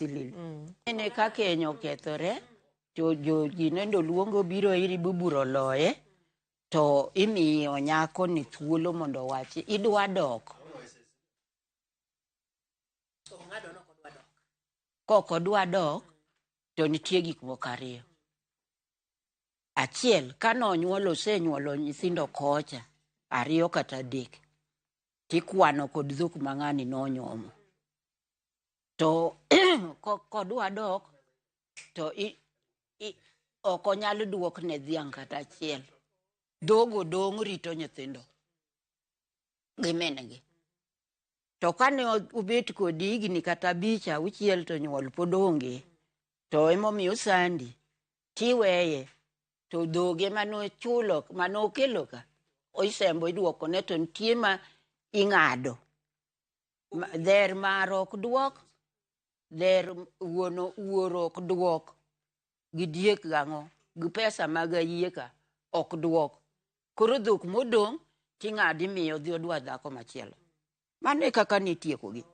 silil ene ka kenyo kethore to jo ginendo luongo biro iri buburo loye to imiyo nyako ni thuolo mondo wachi idwa dok koko dwa dok to nitie gik moko ariyo. Achiel, kano nyuolo senyuolo nyithindo kocha ariyo kata adek tikwano kod dhok mang'ani nonyuomo to kodwa dok to ok onyal duok ne dhiang' kata achiel. Dhogo dong' rito nyithindo gi minegi. To kane obet kod higni kata 5 6 to nyuol pod onge to emomiyo sandi tiweye to dhoge manochulo manokelo ka oisembo iduoko ne to nitie ma ing'ado dher mar ok duok dher wuoro ok duok gi diek gang'o gi pesa mag ayieka ok duok. Koro dhok modong' ting'adi miyo dhi odwa dhako machielo. Mane kaka nitiekogi.